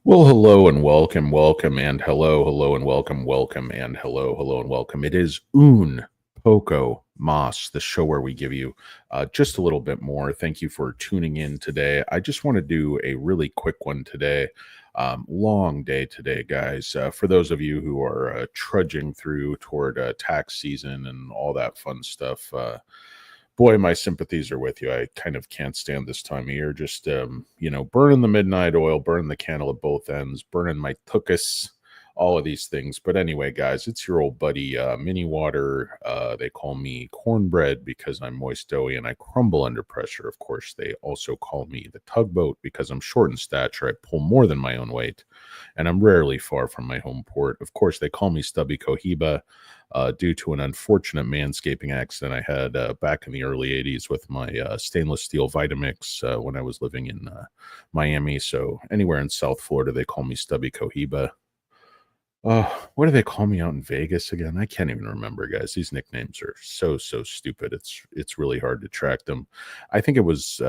Well, hello and welcome and hello and welcome and hello and welcome. It is Un Poco Mas, the show where we give you just a little bit more. Thank you for tuning in today. I just want to do a really quick one today. Long day today, guys. For those of you who are trudging through toward tax season and all that fun stuff, boy, my sympathies are with you. I kind of can't stand this time of year. Just, burning the midnight oil, burning the candle at both ends, burning my tuchus, all of these things. But anyway, guys, it's your old buddy, Mini Water. They call me cornbread because I'm moist, doughy, and I crumble under pressure. Of course, they also call me the tugboat because I'm short in stature. I pull more than my own weight, and I'm rarely far from my home port. Of course, they call me Stubby Cohiba. Due to an unfortunate manscaping accident I had back in the early 80s with my stainless steel Vitamix when I was living in Miami. So anywhere in South Florida, they call me Stubby Cohiba. What do they call me out in Vegas again? I can't even remember, guys. These nicknames are so stupid. It's really hard to track them. I think it was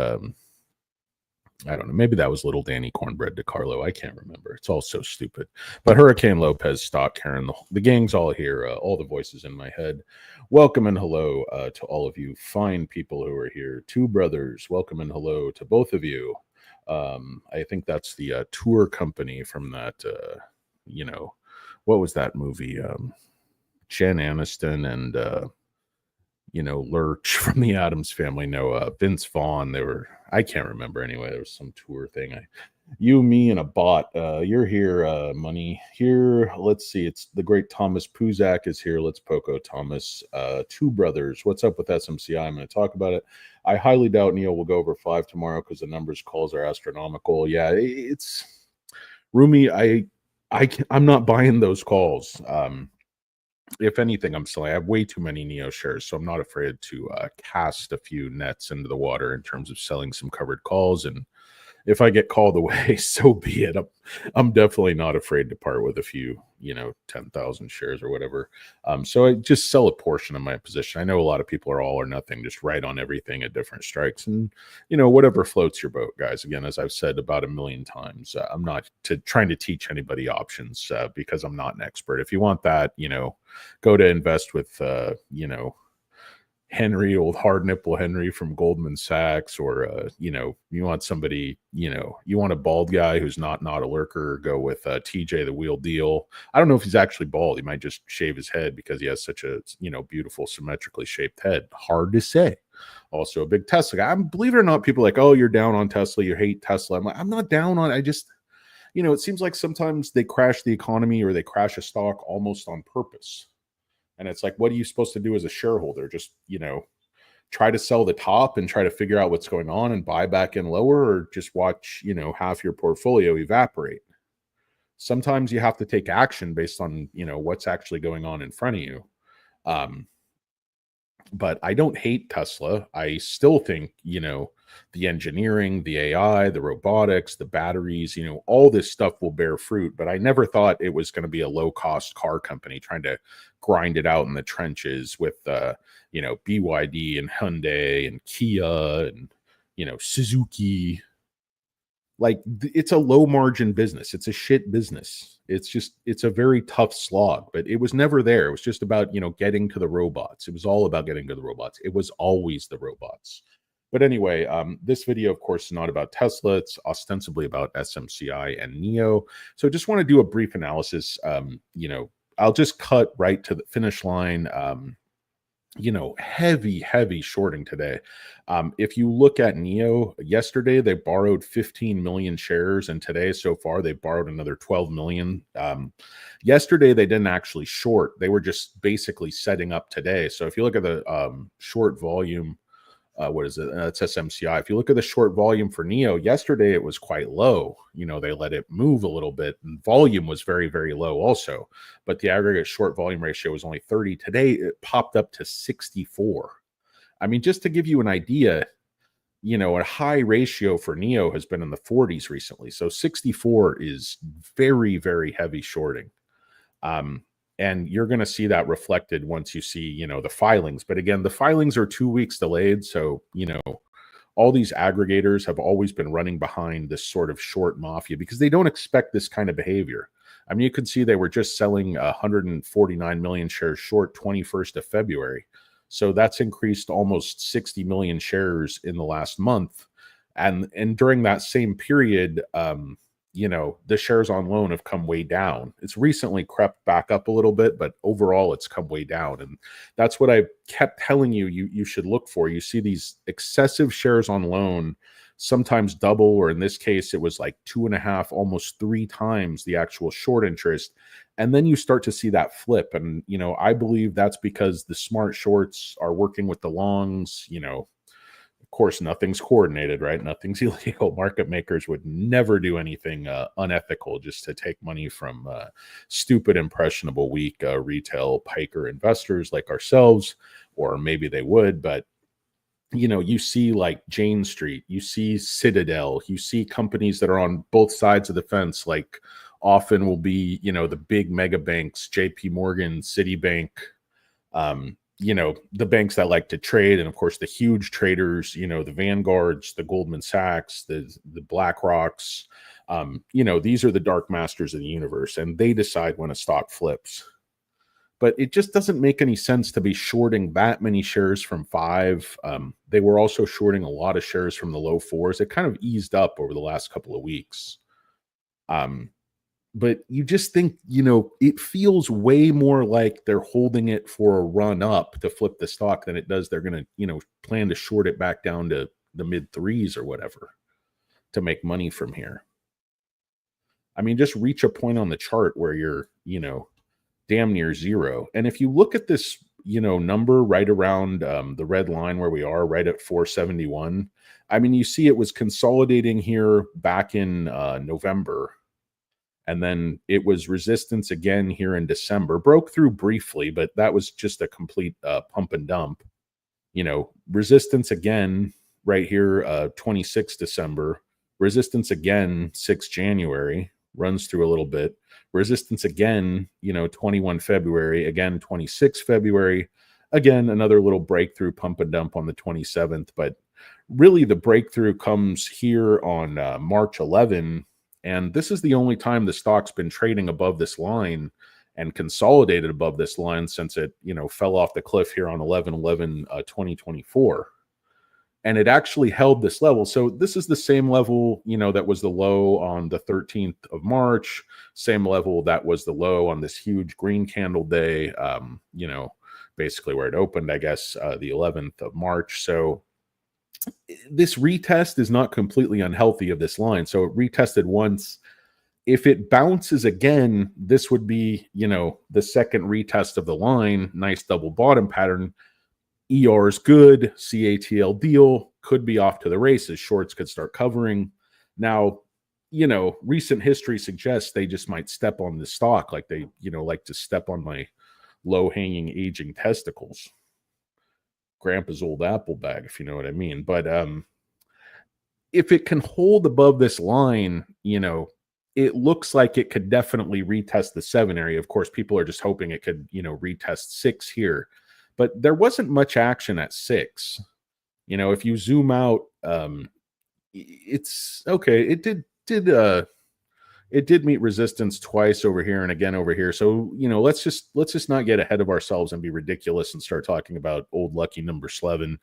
I don't know. Maybe that was little Danny Cornbread DiCarlo. I can't remember. It's all so stupid. But Hurricane Lopez, Stock Karen, the gang's all here. All the voices in my head. Welcome and hello to all of you fine people who are here. Two brothers. Welcome and hello to both of you. I think that's the tour company from that. What was that movie? Jen Aniston and Lurch from the Addams Family. No, Vince Vaughn. I can't remember anyway. There was some tour thing. You, me, and a bot. You're here, Money. Here, let's see. It's the great Thomas Puzak is here. Let's Poco Thomas. Two brothers. What's up with SMCI? I'm going to talk about it. I highly doubt Neil will go over 5 tomorrow because the numbers calls are astronomical. Yeah, it's Rumi. I'm not buying those calls. If anything, I'm selling. I have way too many NIO shares, so I'm not afraid to cast a few nets into the water in terms of selling some covered calls. And if I get called away, so be it. I'm definitely not afraid to part with a few, 10,000 shares or whatever. So I just sell a portion of my position. I know a lot of people are all or nothing, just right on everything at different strikes. And, whatever floats your boat, guys. Again, as I've said about a million times, I'm not trying to teach anybody options because I'm not an expert. If you want that, go to invest with, Henry, old hard nipple Henry from Goldman Sachs, or you want somebody, you want a bald guy who's not a lurker, go with TJ the Wheel Deal. I don't know if he's actually bald. He might just shave his head because he has such a beautiful symmetrically shaped head. Hard to say. Also a big Tesla guy. Believe it or not, people are like, oh, you're down on Tesla, you hate Tesla. I'm like, I'm not down on it. I just it seems like sometimes they crash the economy or they crash a stock almost on purpose. And it's like, what are you supposed to do as a shareholder? Just, try to sell the top and try to figure out what's going on and buy back in lower, or just watch, half your portfolio evaporate. Sometimes you have to take action based on, what's actually going on in front of you. But I don't hate Tesla. I still think, the engineering, the AI, the robotics, the batteries, all this stuff will bear fruit. But I never thought it was going to be a low-cost car company trying to grind it out in the trenches with, BYD and Hyundai and Kia and, Suzuki. Like, it's a low margin business. It's a shit business. It's a very tough slog, but it was never there. It was just about, getting to the robots. It was all about getting to the robots. It was always the robots. But anyway, this video, of course, is not about Tesla. It's ostensibly about SMCI and NIO. So just want to do a brief analysis. I'll just cut right to the finish line. Heavy shorting today. If you look at NIO, yesterday they borrowed 15 million shares, and today so far they borrowed another 12 million. Yesterday they didn't actually short. They were just basically setting up today. So if you look at the short volume, what is it? It's SMCI. If you look at the short volume for NIO, yesterday it was quite low. They let it move a little bit, and volume was very, very low also. But the aggregate short volume ratio was only 30. Today it popped up to 64. I mean, just to give you an idea, a high ratio for NIO has been in the 40s recently. So 64 is very, very heavy shorting. And you're going to see that reflected once you see, the filings. But again, the filings are 2 weeks delayed. So, all these aggregators have always been running behind this sort of short mafia because they don't expect this kind of behavior. I mean, you can see they were just selling 149 million shares short 21st of February. So that's increased almost 60 million shares in the last month. And during that same period, the shares on loan have come way down. It's recently crept back up a little bit, but overall it's come way down. And that's what I kept telling you should look for. You see these excessive shares on loan, sometimes double, or in this case, it was like 2.5, almost 3 times the actual short interest. And then you start to see that flip. And, I believe that's because the smart shorts are working with the longs. Of course, nothing's coordinated, right? Nothing's illegal. Market makers would never do anything unethical just to take money from stupid, impressionable, weak retail piker investors like ourselves, or maybe they would. But, you see like Jane Street, you see Citadel, you see companies that are on both sides of the fence, like often will be, the big mega banks, JP Morgan, Citibank, the banks that like to trade, and of course the huge traders, the Vanguards, the Goldman Sachs, the BlackRocks, these are the dark masters of the universe, and they decide when a stock flips. But it just doesn't make any sense to be shorting that many shares from 5. They were also shorting a lot of shares from the low 4s. It kind of eased up over the last couple of weeks. But you just think, it feels way more like they're holding it for a run up to flip the stock than it does they're going to, plan to short it back down to the mid 3s or whatever to make money from here. I mean, just reach a point on the chart where you're, damn near zero. And if you look at this, number right around the red line where we are, right at 471, I mean, you see it was consolidating here back in November. And then it was resistance again here in December, broke through briefly, but that was just a complete pump and dump. Resistance again right here, 26 December, resistance again, 6 January, runs through a little bit. Resistance again, 21 February, again, 26 February, again, another little breakthrough pump and dump on the 27th. But really the breakthrough comes here on March 11. And this is the only time the stock's been trading above this line and consolidated above this line since it, fell off the cliff here on 11/11/2024. And it actually held this level. So this is the same level, that was the low on the 13th of March, same level that was the low on this huge green candle day, basically where it opened, I guess, the 11th of March. So this retest is not completely unhealthy of this line. So it retested once. If it bounces again, this would be, the second retest of the line. Nice double bottom pattern. ER is good. CATL deal could be off to the races. Shorts could start covering. Now, recent history suggests they just might step on the stock like they, like to step on my low-hanging aging testicles. Grandpa's old apple bag, if you know what I mean. But if it can hold above this line, it looks like it could definitely retest the 7 area. Of course, people are just hoping it could, retest 6 here. But there wasn't much action at 6. If you zoom out, it's okay. It did meet resistance twice over here and again over here. So, let's just not get ahead of ourselves and be ridiculous and start talking about old lucky number 11.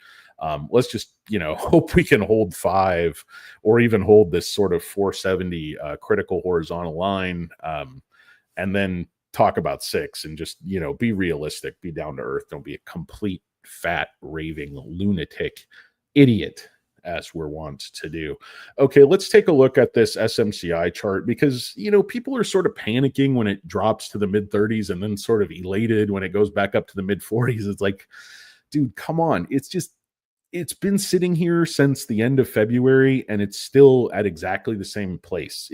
Let's just, hope we can hold 5 or even hold this sort of 470 critical horizontal line. And then talk about 6 and just, be realistic, be down to earth. Don't be a complete fat raving lunatic idiot as we're wont to do. Okay, let's take a look at this SMCI chart because, people are sort of panicking when it drops to the mid 30s and then sort of elated when it goes back up to the mid 40s. It's like, dude, come on. It's been sitting here since the end of February and it's still at exactly the same place.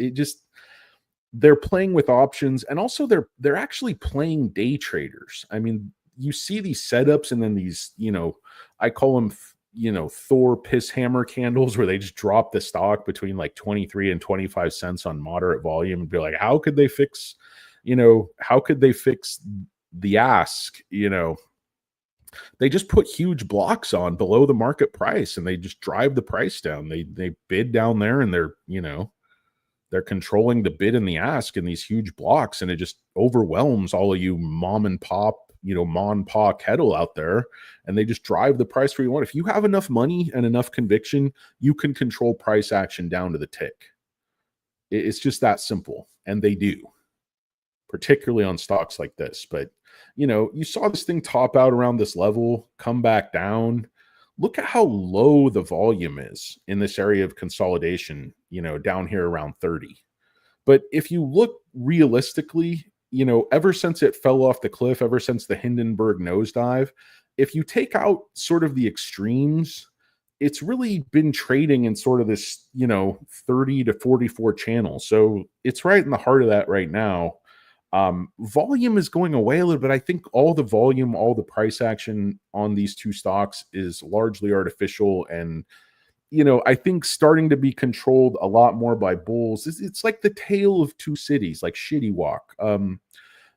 They're playing with options, and also they're actually playing day traders. I mean, you see these setups and then these, I call them, Thor piss hammer candles where they just drop the stock between like 23 and 25 cents on moderate volume and be like, how could they fix the ask, They just put huge blocks on below the market price and they just drive the price down. They bid down there and they're controlling the bid and the ask in these huge blocks, and it just overwhelms all of you mom and pop, ma and pa kettle out there, and they just drive the price where you want. If you have enough money and enough conviction, you can control price action down to the tick. It's just that simple, and they do, particularly on stocks like this. But you saw this thing top out around this level, come back down. Look at how low the volume is in this area of consolidation, down here around 30. But if you look realistically, ever since it fell off the cliff, ever since the Hindenburg nosedive, if you take out sort of the extremes, it's really been trading in sort of this, 30 to 44 channel. So it's right in the heart of that right now. Volume is going away a little bit. I think all the volume, all the price action on these two stocks is largely artificial. And, I think starting to be controlled a lot more by bulls. It's like the tale of two cities, like Shitty Walk. When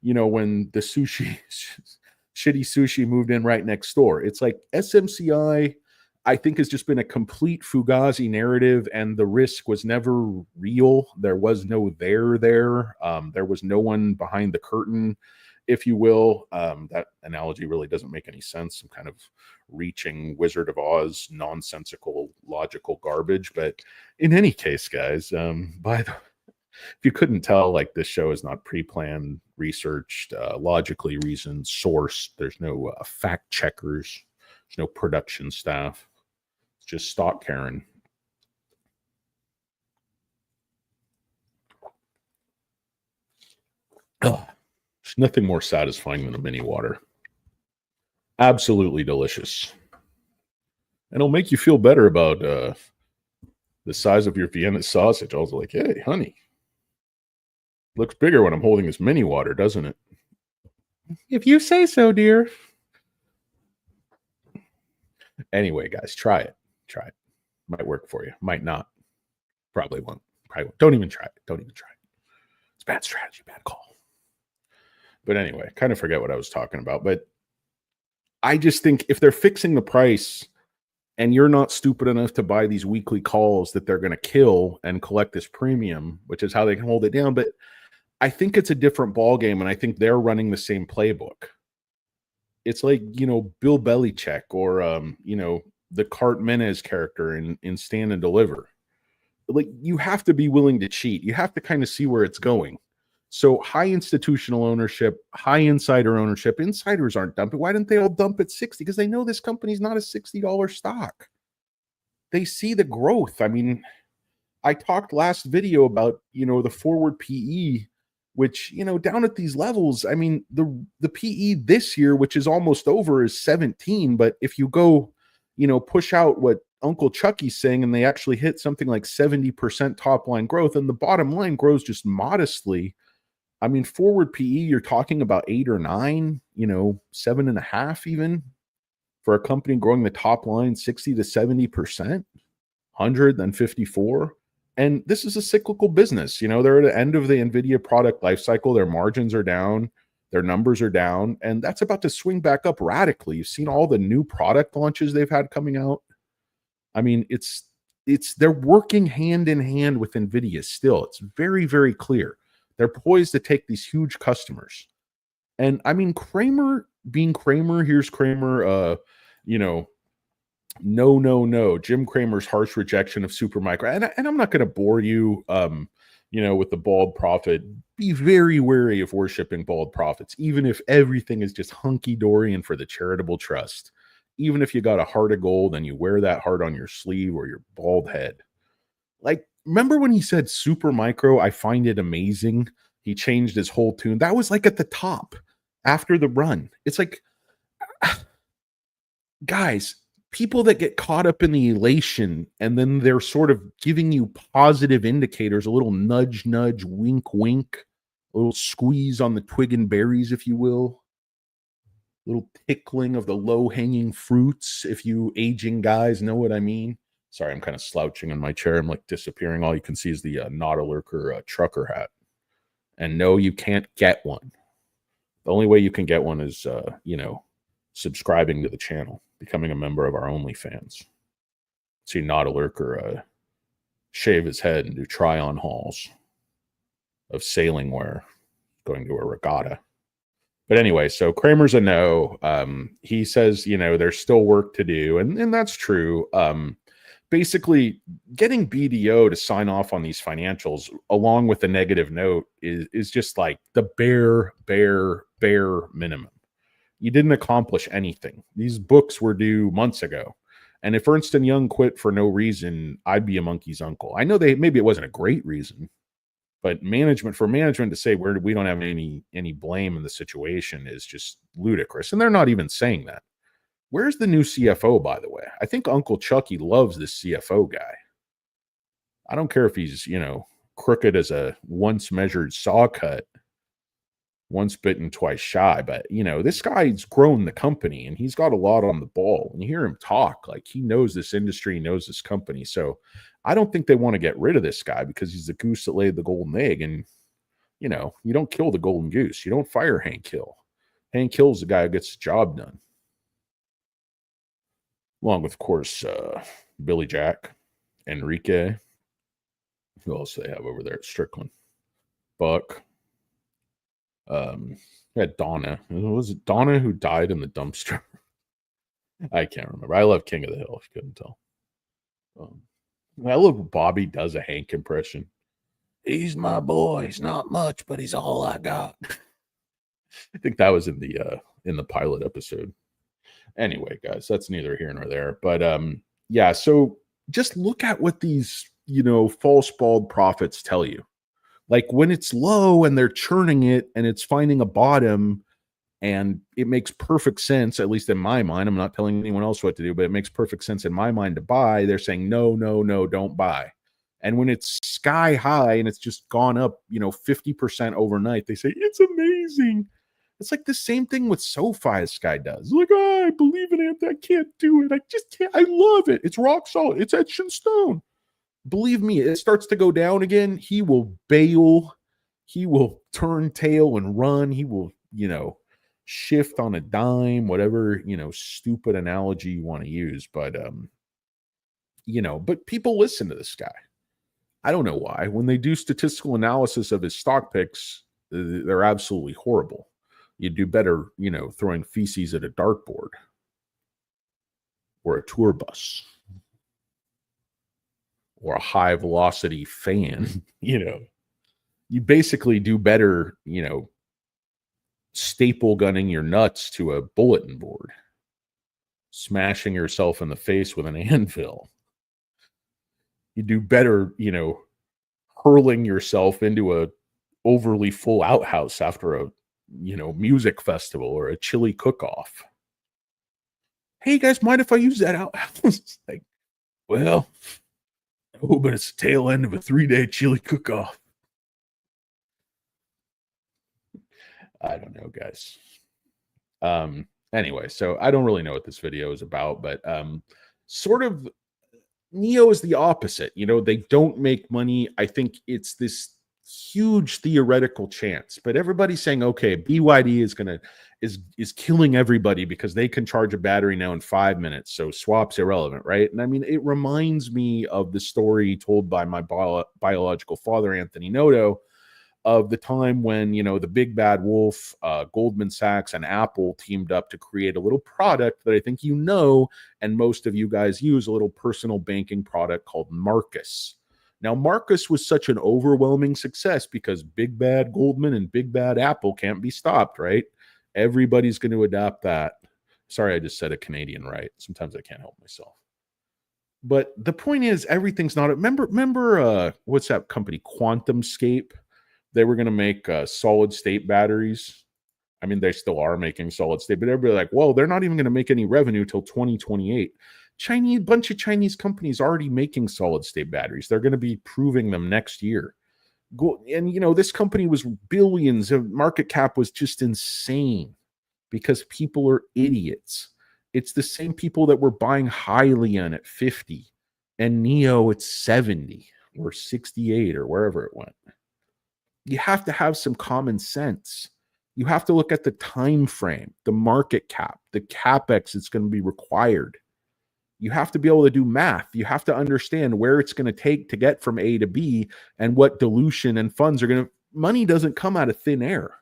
the shitty sushi moved in right next door. It's like SMCI, I think, has just been a complete Fugazi narrative, and the risk was never real. There was no there. There was no one behind the curtain, if you will. That analogy really doesn't make any sense. Some kind of reaching Wizard of Oz, nonsensical, logical garbage. But in any case, guys, if you couldn't tell, like, this show is not pre-planned, researched, logically reasoned, sourced. There's no fact checkers. There's no production staff. It's just stock Karen. There's nothing more satisfying than a mini water. Absolutely delicious. And it'll make you feel better about the size of your Vienna sausage. I was like, hey, honey, looks bigger when I'm holding this mini water, doesn't it? If you say so, dear. Anyway, guys, try it. Might work for you. Might not. Probably won't. Don't even try it. It's bad strategy, bad call. But anyway, kind of forget what I was talking about. But I just think if they're fixing the price and you're not stupid enough to buy these weekly calls that they're going to kill and collect this premium, which is how they can hold it down. But I think it's a different ballgame, and I think they're running the same playbook. It's like, Bill Belichick or, the Cart Menez character in Stand and Deliver. Like, you have to be willing to cheat. You have to kind of see where it's going. So high institutional ownership, high insider ownership. Insiders aren't dumping. Why didn't they all dump at 60? Because they know this company's not a $60 stock. They see the growth. I mean, I talked last video about, the forward PE, which, down at these levels, I mean, the PE this year, which is almost over, is 17. But if you go, push out what Uncle Chucky's saying, and they actually hit something like 70% top line growth, and the bottom line grows just modestly. I mean, forward PE, you're talking about 8 or 9, 7.5 even, for a company growing the top line 60 to 70%, 100, then 54. And this is a cyclical business. They're at the end of the NVIDIA product lifecycle. Their margins are down. Their numbers are down. And that's about to swing back up radically. You've seen all the new product launches they've had coming out. I mean, they're working hand in hand with NVIDIA still. It's very, very clear. They're poised to take these huge customers. And I mean, Cramer being Cramer, here's Cramer, no. Jim Cramer's harsh rejection of Supermicro. And I'm not going to bore you, with the bald prophet. Be very wary of worshiping bald prophets, even if everything is just hunky-dory and for the charitable trust. Even if you got a heart of gold and you wear that heart on your sleeve or your bald head. Like, remember when he said Supermicro, I find it amazing. He changed his whole tune. That was like at the top after the run. It's like, guys, people that get caught up in the elation and then they're sort of giving you positive indicators, a little nudge, wink, a little squeeze on the twig and berries, if you will. A little tickling of the low-hanging fruits, if you aging guys know what I mean. Sorry, I'm kind of slouching in my chair. I'm like disappearing. All you can see is the Nautilurker trucker hat. And no, you can't get one. The only way you can get one is, subscribing to the channel, becoming a member of our OnlyFans. See Naughty Lurker shave his head and do try-on hauls of sailing wear, going to a regatta. But anyway, so Cramer's a no. He says, there's still work to do, and that's true. Basically, getting BDO to sign off on these financials, along with a negative note, is just like the bare minimum. You didn't accomplish anything. These books were due months ago. And if Ernst & Young quit for no reason, I'd be a monkey's uncle. I know maybe it wasn't a great reason, but management to say we don't have any blame in the situation is just ludicrous. And they're not even saying that. Where's the new CFO, by the way? I think Uncle Chucky loves this CFO guy. I don't care if he's, crooked as a once measured saw cut, once bitten, twice shy. But, this guy's grown the company and he's got a lot on the ball. And you hear him talk like he knows this industry, knows this company. So I don't think they want to get rid of this guy because he's the goose that laid the golden egg. And, you don't kill the golden goose. You don't fire Hank Hill. Hank Hill's the guy who gets the job done. Along with, of course, Billy Jack, Enrique. Who else do they have over there at Strickland? Buck. Donna. Was it Donna who died in the dumpster? I can't remember. I love King of the Hill, if you couldn't tell. I love Bobby does a Hank impression. He's my boy. He's not much, but he's all I got. I think that was in the pilot episode. Anyway, guys, that's neither here nor there. But yeah, so just look at what these, false bald prophets tell you. Like when it's low and they're churning it and it's finding a bottom and it makes perfect sense, at least in my mind. I'm not telling anyone else what to do, but it makes perfect sense in my mind to buy. They're saying, no, don't buy. And when it's sky high and it's just gone up, 50% overnight, they say, it's amazing. It's like the same thing with SoFi this guy does. Like, I believe in it. I can't do it. I just can't. I love it. It's rock solid. It's etched in stone. Believe me, it starts to go down again. He will bail. He will turn tail and run. He will, shift on a dime, whatever, stupid analogy you want to use. But, but people listen to this guy. I don't know why. When they do statistical analysis of his stock picks, they're absolutely horrible. You do better, throwing feces at a dartboard or a tour bus or a high velocity fan. You basically do better, staple gunning your nuts to a bulletin board, smashing yourself in the face with an anvil. You do better, hurling yourself into a overly full outhouse after a music festival or a chili cook-off. Hey, guys, mind if I use that outhouse? Like, well, oh, but it's the tail end of a 3-day chili cook-off. I don't know, guys. Anyway, so I don't really know what this video is about, but sort of NIO is the opposite. They don't make money. I think it's this huge theoretical chance, but everybody's saying, okay, BYD is killing everybody because they can charge a battery now in 5 minutes, so swap's irrelevant, right? And I mean, it reminds me of the story told by my biological father, Anthony Noto, of the time when the big bad wolf, Goldman Sachs and Apple teamed up to create a little product that I think and most of you guys use, a little personal banking product called Marcus. Now, Marcus was such an overwhelming success because big bad Goldman and big bad Apple can't be stopped, right? Everybody's going to adopt that. Sorry, I just said a Canadian, right? Sometimes I can't help myself. But the point is, everything's not. Remember, what's that company? QuantumScape. They were going to make solid state batteries. I mean, they still are making solid state, but everybody's like, well, they're not even going to make any revenue till 2028. Bunch of Chinese companies already making solid state batteries. They're going to be proving them next year. And, this company was billions. The market cap was just insane because people are idiots. It's the same people that were buying Hyliion at 50 and NIO at 70 or 68 or wherever it went. You have to have some common sense. You have to look at the time frame, the market cap, the capex that's going to be required. You have to be able to do math. You have to understand where it's going to take to get from A to B and what dilution and funds are going to. Money doesn't come out of thin air.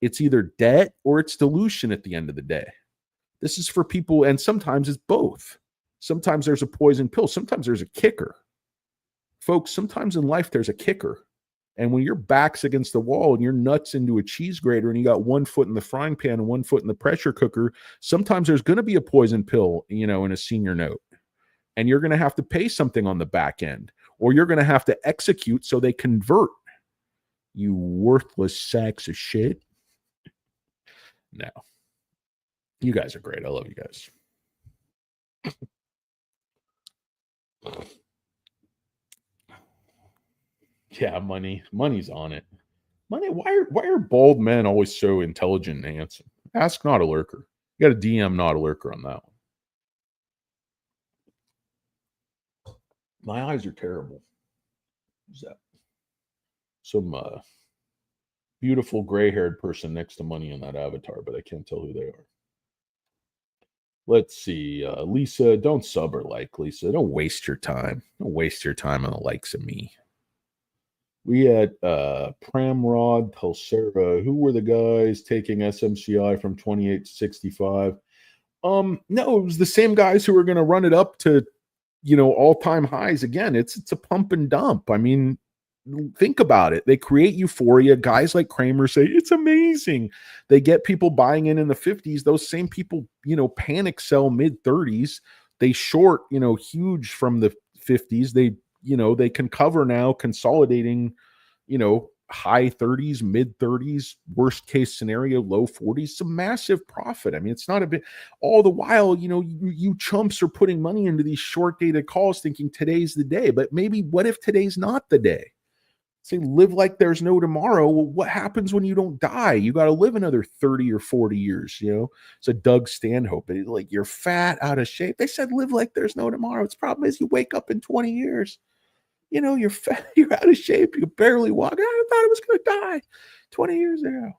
It's either debt or it's dilution at the end of the day. This is for people, and sometimes it's both. Sometimes there's a poison pill. Sometimes there's a kicker. Folks, sometimes in life there's a kicker. And when your back's against the wall and you're nuts into a cheese grater and you got 1 foot in the frying pan and 1 foot in the pressure cooker, sometimes there's going to be a poison pill, in a senior note. And you're going to have to pay something on the back end, or you're going to have to execute so they convert. You worthless sacks of shit. No. You guys are great. I love you guys. Yeah, money's on it. Money. Why are bald men always so intelligent and handsome? Ask Not a Lurker. You got to DM Not a Lurker on that one. My eyes are terrible. Who's that? Some beautiful gray-haired person next to money in that avatar, but I can't tell who they are. Let's see. Lisa, don't sub or like, Lisa. Don't waste your time. Don't waste your time on the likes of me. We had Pramrod, Pulsera. Who were the guys taking SMCI from 28 to 65? No, it was the same guys who were going to run it up to, all-time highs again. It's a pump and dump. I mean, think about it. They create euphoria. Guys like Cramer say it's amazing. They get people buying in the 50s. Those same people, panic sell mid 30s. They short, huge from the 50s. They can cover now, consolidating, high 30s, mid 30s, worst case scenario, low 40s. It's a massive profit. I mean, it's not a bit. All the while, you chumps are putting money into these short dated calls thinking today's the day. But maybe what if today's not the day? Say, live like there's no tomorrow. Well, what happens when you don't die? You got to live another 30 or 40 years, It's a Doug Stanhope. Like, you're fat, out of shape. They said live like there's no tomorrow. Its problem is you wake up in 20 years. You're fat, you're out of shape, you can barely walk. I thought I was going to die 20 years ago.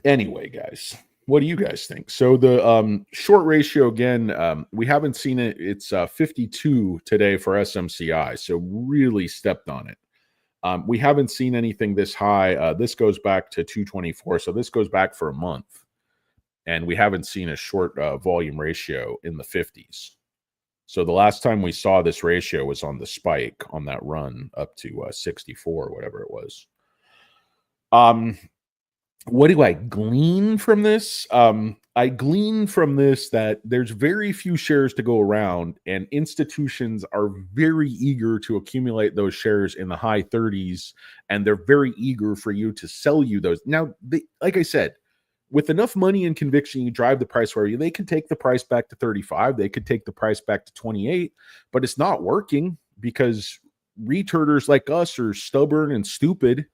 Anyway, guys, what do you guys think? So the short ratio, again, we haven't seen it. It's 52 today for SMCI, so really stepped on it. We haven't seen anything this high. This goes back to 224, so this goes back for a month. And we haven't seen a short volume ratio in the 50s. So the last time we saw this ratio was on the spike on that run up to 64, whatever it was. What do I glean from this? I glean from this that there's very few shares to go around, and institutions are very eager to accumulate those shares in the high 30s, and they're very eager for you to sell you those. Now, like I said, with enough money and conviction, you drive the price where they can take the price back to 35. They could take the price back to 28, but it's not working because retarders like us are stubborn and stupid,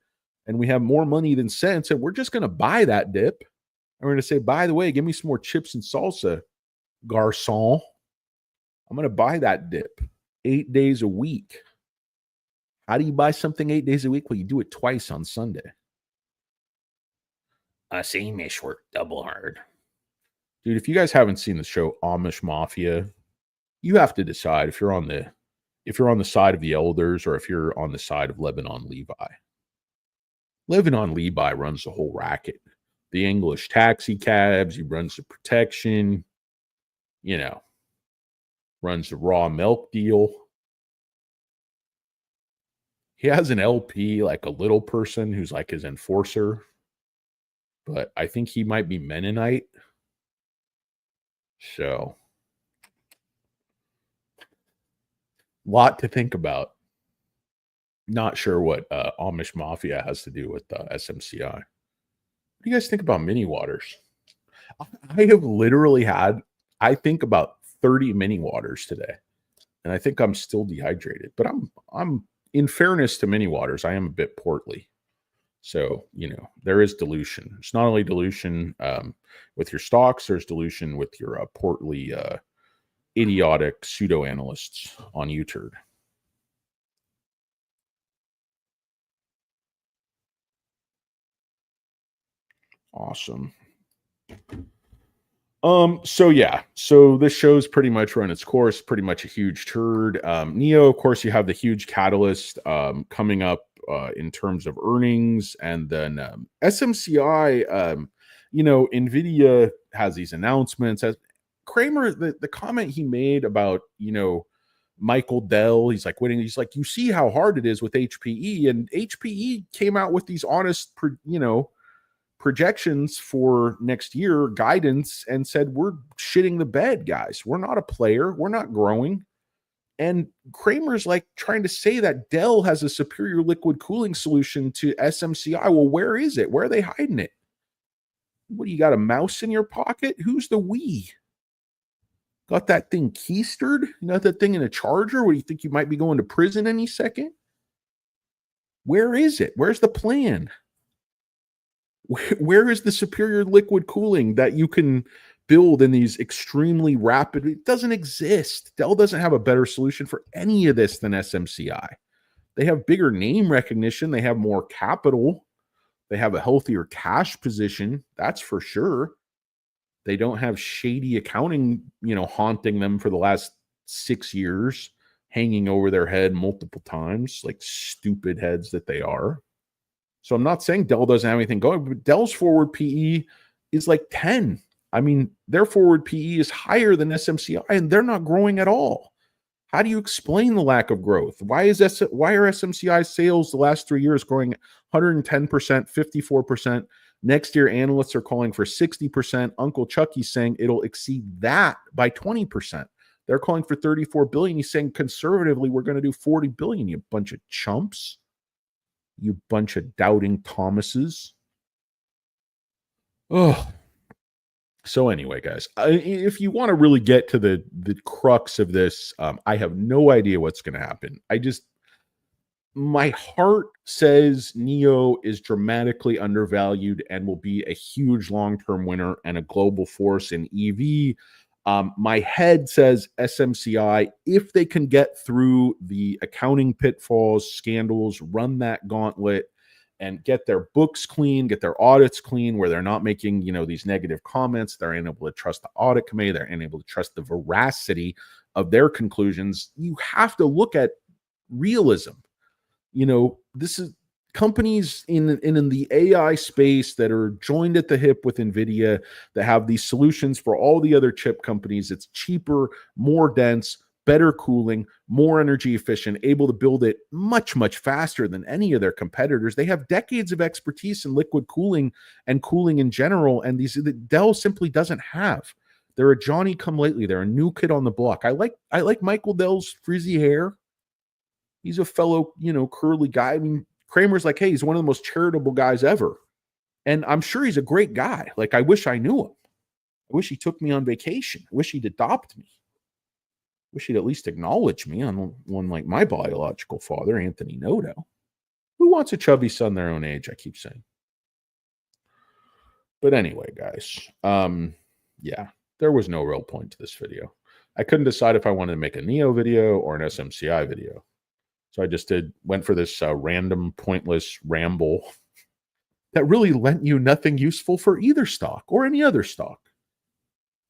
and we have more money than sense, and we're just going to buy that dip. And we're going to say, by the way, give me some more chips and salsa, garçon. I'm going to buy that dip 8 days a week. How do you buy something 8 days a week? Well, you do it twice on Sunday. Us Amish work double hard. Dude, if you guys haven't seen the show Amish Mafia, you have to decide if you're on the side of the elders or if you're on the side of Lebanon Levi. Lebanon Levi runs the whole racket. The English taxi cabs, he runs the protection, runs the raw milk deal. He has an LP, like a little person who's like his enforcer. But I think he might be Mennonite. So, lot to think about. Not sure what Amish Mafia has to do with SMCI. What do you guys think about mini waters? I have literally had, I think, about 30 mini waters today. And I think I'm still dehydrated. But I'm in fairness to mini waters, I am a bit portly. So, there is dilution. It's not only dilution with your stocks, there's dilution with your portly, idiotic pseudo-analysts on YouTube. Awesome. So yeah, so this show's pretty much run its course, pretty much a huge turd. NIO, of course, you have the huge catalyst coming up in terms of earnings, and then SMCI, Nvidia has these announcements. As Cramer, the comment he made about Michael Dell, he's like winning. He's like, you see how hard it is with HPE, and HPE came out with these honest, projections for next year, guidance, and said, we're shitting the bed, guys. We're not a player. We're not growing. And Kramer's like trying to say that Dell has a superior liquid cooling solution to SMCI. Well, where is it? Where are they hiding it? What do you got, a mouse in your pocket? Who's the we? Got that thing keistered? You got that thing in a charger? What do you think, you might be going to prison any second? Where is it? Where's the plan? Where is the superior liquid cooling that you can build in these extremely rapid? It doesn't exist. Dell doesn't have a better solution for any of this than SMCI. They have bigger name recognition. They have more capital. They have a healthier cash position. That's for sure. They don't have shady accounting, haunting them for the last 6 years, hanging over their head multiple times, like stupid heads that they are. So I'm not saying Dell doesn't have anything going, but Dell's forward PE is like 10. I mean, their forward PE is higher than SMCI, and they're not growing at all. How do you explain the lack of growth? Why are SMCI sales the last 3 years growing 110%, 54%? Next year, analysts are calling for 60%. Uncle Chucky's saying it'll exceed that by 20%. They're calling for 34 billion. He's saying conservatively, we're going to do 40 billion, you bunch of chumps. You bunch of doubting Thomases. Oh. So anyway, guys, if you want to really get to the crux of this, I have no idea what's going to happen. My heart says NIO is dramatically undervalued and will be a huge long-term winner and a global force in EV. My head says SMCI, if they can get through the accounting pitfalls, scandals, run that gauntlet, and get their books clean, get their audits clean, where they're not making, these negative comments, they're unable to trust the audit committee, they're unable to trust the veracity of their conclusions. You have to look at realism. This is companies in the AI space that are joined at the hip with NVIDIA, that have these solutions for all the other chip companies. It's cheaper, more dense, better cooling, more energy efficient, able to build it much, much faster than any of their competitors. They have decades of expertise in liquid cooling and cooling in general, and these that Dell simply doesn't have. They're a Johnny come lately. They're a new kid on the block. I like Michael Dell's frizzy hair. He's a fellow, curly guy. I mean, Kramer's like, hey, he's one of the most charitable guys ever. And I'm sure he's a great guy. Like, I wish I knew him. I wish he took me on vacation. I wish he'd adopt me. I wish he'd at least acknowledge me on one like my biological father, Anthony Noto. Who wants a chubby son their own age, I keep saying. But anyway, guys, yeah, there was no real point to this video. I couldn't decide if I wanted to make a NIO video or an SMCI video. So I just went for this random, pointless ramble that really lent you nothing useful for either stock or any other stock.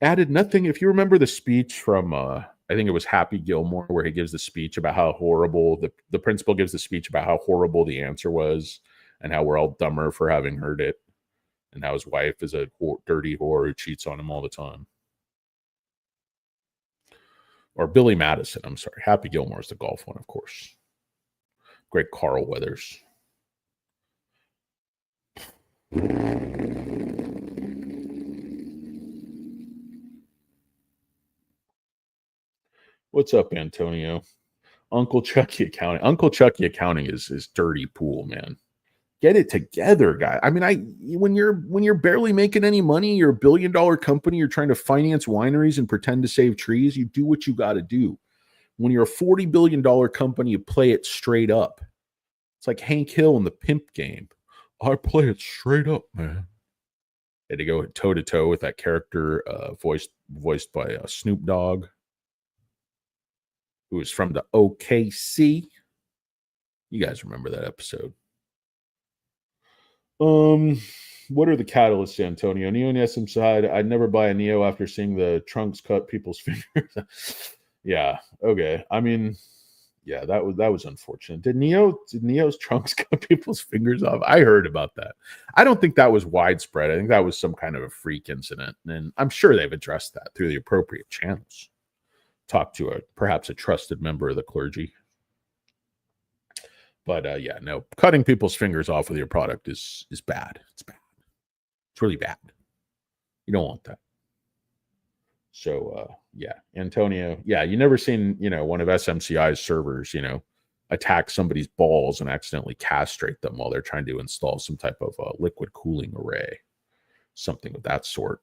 Added nothing. If you remember the speech from, I think it was Happy Gilmore, where he gives the speech about how horrible, the principal gives the speech about how horrible the answer was and how we're all dumber for having heard it, and how his wife is a dirty whore who cheats on him all the time. Or Billy Madison, I'm sorry. Happy Gilmore is the golf one, of course. Great Carl Weathers. What's up, Antonio? Uncle Chucky accounting. Uncle Chucky accounting is dirty pool, man. Get it together, guy. I mean, when you're barely making any money, you're a $1 billion company, you're trying to finance wineries and pretend to save trees, you do what you got to do. When you're a $40 billion company, you play it straight up. It's like Hank Hill in the Pimp Game. I play it straight up, man. Had to go toe to toe with that character voiced by Snoop Dogg, who is from the OKC. You guys remember that episode? What are the catalysts, Antonio? NIO and SMCI. I'd never buy a NIO after seeing the trunks cut people's fingers. Yeah. Okay. I mean, yeah, that was unfortunate. Did NIO's trunks cut people's fingers off? I heard about that. I don't think that was widespread. I think that was some kind of a freak incident, and I'm sure they've addressed that through the appropriate channels. Talk to perhaps a trusted member of the clergy. But yeah, no, cutting people's fingers off with your product is bad. It's bad. It's really bad. You don't want that. So yeah, Antonio, yeah, you never seen, one of SMCI's servers, attack somebody's balls and accidentally castrate them while they're trying to install some type of liquid cooling array, something of that sort.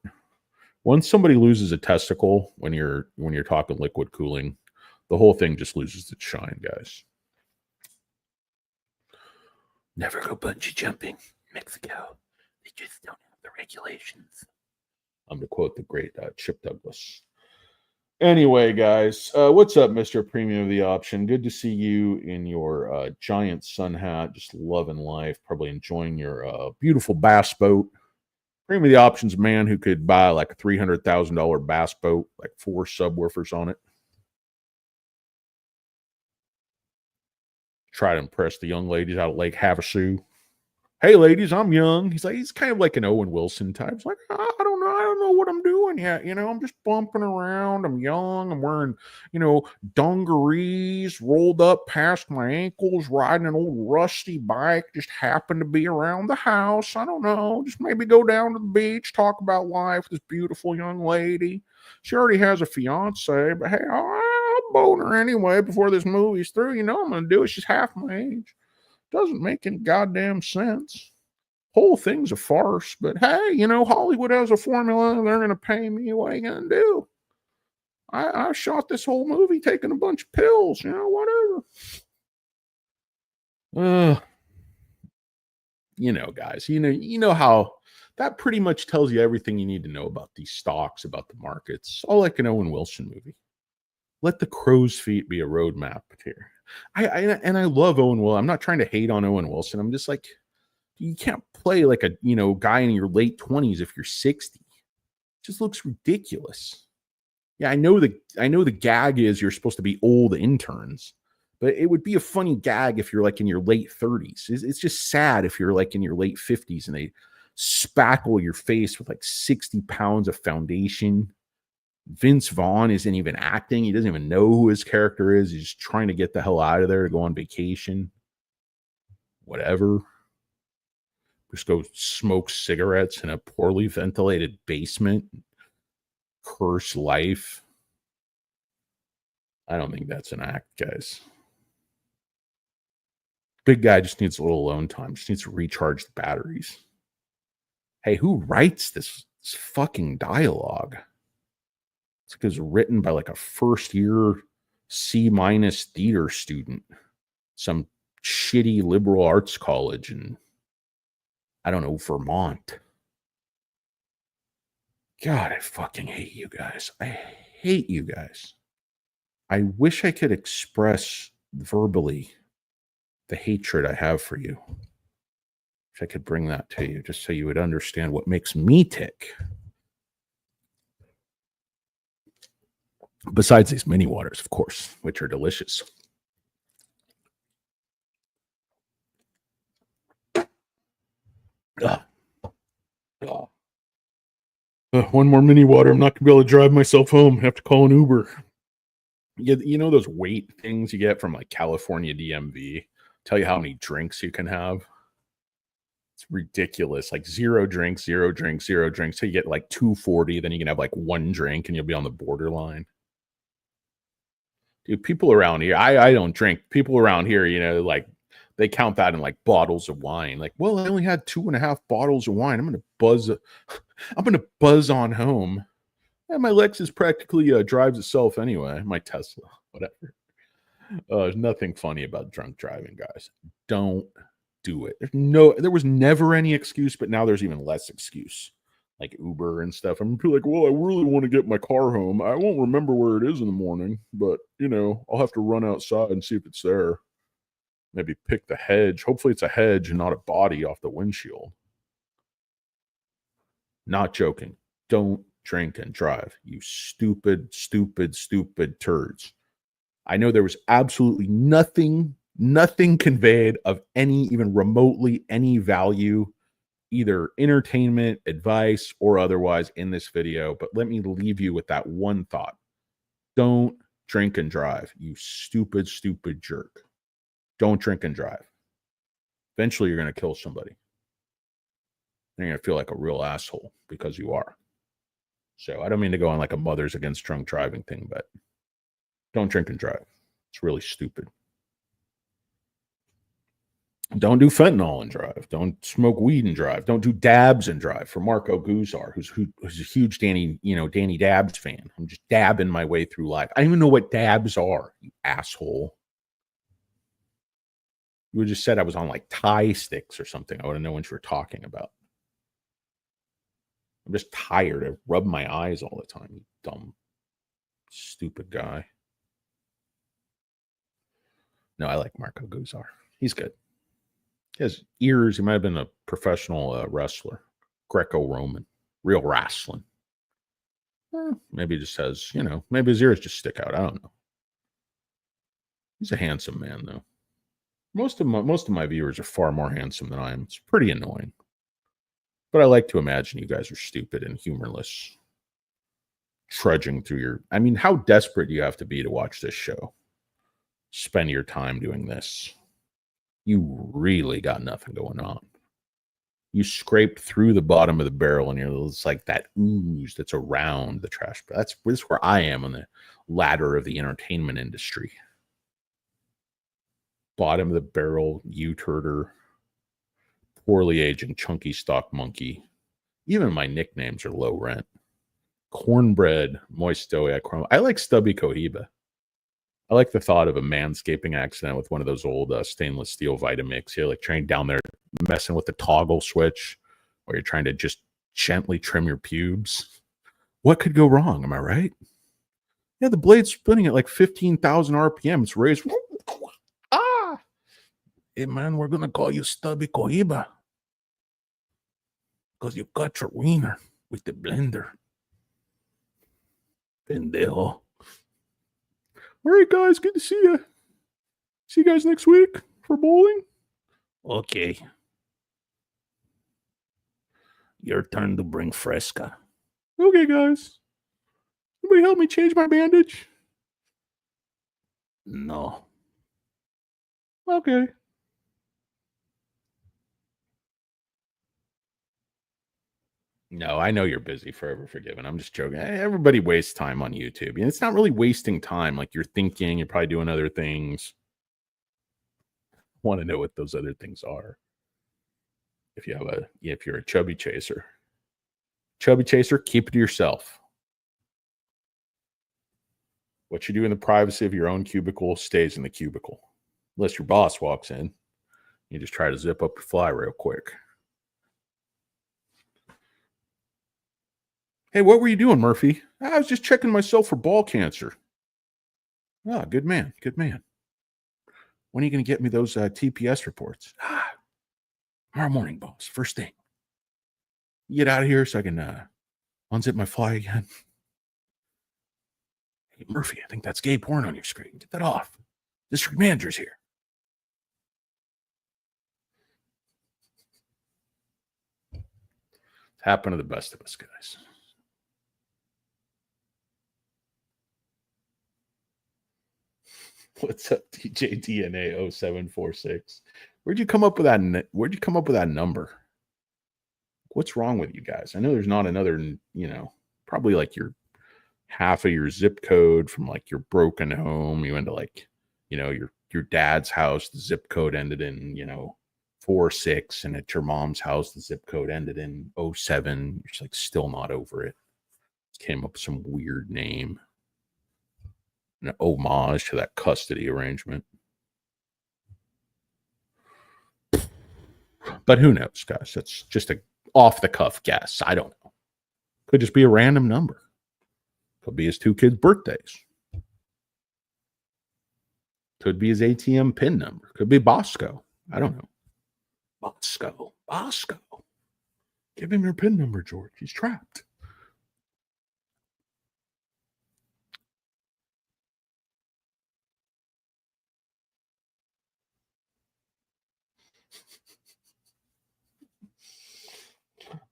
Once somebody loses a testicle when you're talking liquid cooling, the whole thing just loses its shine, guys. Never go bungee jumping, Mexico. They just don't have the regulations. I'm to quote the great Chip Douglas. Anyway, guys, what's up, Mr. Premium of the Option? Good to see you in your giant sun hat, just loving life, probably enjoying your beautiful bass boat. Premium of the Option's man who could buy like a $300,000 bass boat, like 4 subwoofers on it. Try to impress the young ladies out of Lake Havasu. Hey, ladies, I'm young. He's kind of like an Owen Wilson type. He's like, I don't know what I'm doing yet. I'm just bumping around. I'm young. I'm wearing, dungarees rolled up past my ankles, riding an old rusty bike. Just happened to be around the house. I don't know. Just maybe go down to the beach, talk about life with this beautiful young lady. She already has a fiance, but hey, I'll bone her anyway before this movie's through. I'm going to do it. She's half my age. Doesn't make any goddamn sense. Whole thing's a farce, but hey, Hollywood has a formula. They're going to pay me. What are you going to do? I shot this whole movie taking a bunch of pills, whatever. Guys, you know how that pretty much tells you everything you need to know about these stocks, about the markets. All like an Owen Wilson movie. Let the crow's feet be a roadmap here. I love Owen Wilson. I'm not trying to hate on Owen Wilson. I'm just like, you can't play like a guy in your late 20s if you're 60. It just looks ridiculous. Yeah, I know the gag is you're supposed to be old interns, but it would be a funny gag if you're like in your late 30s. It's just sad if you're like in your late 50s and they spackle your face with like 60 pounds of foundation. Vince Vaughn isn't even acting. He doesn't even know who his character is. He's just trying to get the hell out of there to go on vacation. Whatever. Just go smoke cigarettes in a poorly ventilated basement. Curse life. I don't think that's an act, guys. Big guy just needs a little alone time. Just needs to recharge the batteries. Hey, who writes this fucking dialogue? It's because written by like a first year C- theater student, some shitty liberal arts college in, I don't know, Vermont. God, I fucking hate you guys. I hate you guys. I wish I could express verbally the hatred I have for you. If I could bring that to you, just so you would understand what makes me tick. Besides these mini waters, of course, which are delicious. One more mini water. I'm not going to be able to drive myself home. I have to call an Uber. You know those weight things you get from like California DMV? Tell you how many drinks you can have. It's ridiculous. Like 0 drinks, 0 drinks, 0 drinks. So you get like 240. Then you can have like 1 drink and you'll be on the borderline. Dude, people around here, I don't drink. People around here, like they count that in like bottles of wine. Like, well, I only had 2.5 bottles of wine. I'm gonna buzz on home. And my Lexus practically drives itself anyway. My Tesla, whatever. There's nothing funny about drunk driving, guys. Don't do it. There was never any excuse, but now there's even less excuse. Like Uber and stuff. I'm like, well, I really want to get my car home. I won't remember where it is in the morning, but I'll have to run outside and see if it's there. Maybe pick the hedge. Hopefully it's a hedge and not a body off the windshield. Not joking. Don't drink and drive, you stupid, stupid, stupid turds. I know there was absolutely nothing conveyed of any, even remotely any value, either entertainment, advice, or otherwise in this video. But let me leave you with that one thought. Don't drink and drive, you stupid, stupid jerk. Don't drink and drive. Eventually, you're going to kill somebody. And you're going to feel like a real asshole because you are. So I don't mean to go on like a mothers against drunk driving thing, but don't drink and drive. It's really stupid. Don't do fentanyl and drive. Don't smoke weed and drive. Don't do dabs and drive. For Marco Guzar, who's a huge Danny Dabs fan. I'm just dabbing my way through life. I don't even know what dabs are, you asshole. You would just said I was on like Thai sticks or something. I would have known what you were talking about. I'm just tired. I rub my eyes all the time, you dumb, stupid guy. No, I like Marco Guzar. He's good. He has ears. He might have been a professional wrestler, Greco-Roman, real wrestling. Maybe he just has, maybe his ears just stick out. I don't know. He's a handsome man, though. Most of my viewers are far more handsome than I am. It's pretty annoying. But I like to imagine you guys are stupid and humorless, trudging through your... I mean, how desperate do you have to be to watch this show? Spend your time doing this. You really got nothing going on. You scraped through the bottom of the barrel and it's like that ooze that's around the trash. That's where I am on the ladder of the entertainment industry. Bottom of the barrel, U-turder, poorly aging, chunky stock monkey. Even my nicknames are low rent. Cornbread, moisto, I like Stubby Cohiba. I like the thought of a manscaping accident with one of those old stainless steel Vitamix. You're like trying down there, messing with the toggle switch, or you're trying to just gently trim your pubes. What could go wrong? Am I right? Yeah, the blade's spinning at like 15,000 RPM. It's raised. Ah! Hey, man, we're going to call you Stubby Cohiba because you cut your wiener with the blender. Pendejo. All right, guys, good to see you. See you guys next week for bowling. Okay. Your turn to bring Fresca. Okay, guys. Somebody help me change my bandage? No. Okay. No, I know you're busy, forever forgiven. I'm just joking. Everybody wastes time on YouTube. And it's not really wasting time. Like, you're thinking, you're probably doing other things. Want to know what those other things are. If you're a chubby chaser. Chubby chaser, keep it to yourself. What you do in the privacy of your own cubicle stays in the cubicle. Unless your boss walks in. You just try to zip up your fly real quick. Hey, what were you doing, Murphy? I was just checking myself for ball cancer. Ah, good man. Good man. When are you going to get me those TPS reports? Tomorrow morning, boss. First thing. Get out of here so I can unzip my fly again. Hey, Murphy, I think that's gay porn on your screen. Get that off. District manager's here. It's happened to the best of us, guys. What's up, DJ DNA 0746? Where'd you come up with that number? What's wrong with you guys? I know there's not another, probably like your half of your zip code from like your broken home. You went to like, your dad's house, the zip code ended in, 46, and at your mom's house, the zip code ended in 07. You're just like still not over it. Came up with some weird name. An homage to that custody arrangement. But who knows, guys? That's just a off-the-cuff guess. I don't know. Could just be a random number. Could be his two kids' birthdays. Could be his ATM PIN number. Could be Bosco. I don't know. Bosco. Give him your PIN number, George. He's trapped.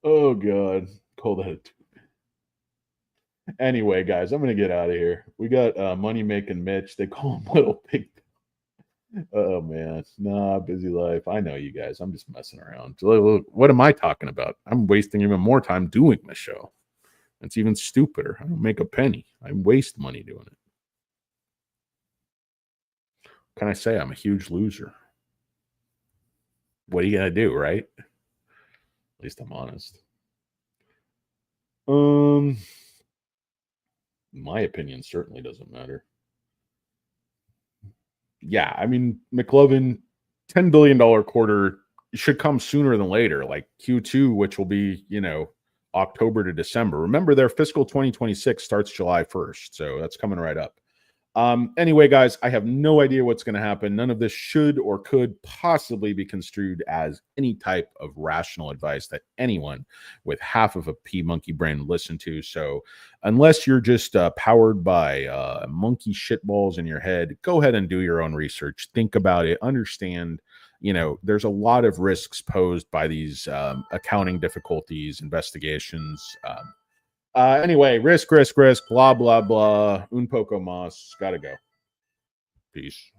Oh, God. Call that. Anyway, guys, I'm going to get out of here. We got Money Making Mitch. They call him Little Pig. Oh, man. Nah, busy life. I know you guys. I'm just messing around. Look, what am I talking about? I'm wasting even more time doing the show. It's even stupider. I don't make a penny. I waste money doing it. Can I say I'm a huge loser? What are you going to do, right? At least I'm honest. My opinion certainly doesn't matter. Yeah, I mean, McLovin, $10 billion quarter should come sooner than later, like Q2, which will be, October to December. Remember, their fiscal 2026 starts July 1st, so that's coming right up. Anyway, guys, I have no idea what's going to happen. None of this should or could possibly be construed as any type of rational advice that anyone with half of a pea monkey brain would listen to. So, unless you're just powered by monkey shitballs in your head, go ahead and do your own research. Think about it. Understand. There's a lot of risks posed by these accounting difficulties, investigations. Anyway, risk, blah, blah, blah. Un poco mas. Gotta go. Peace.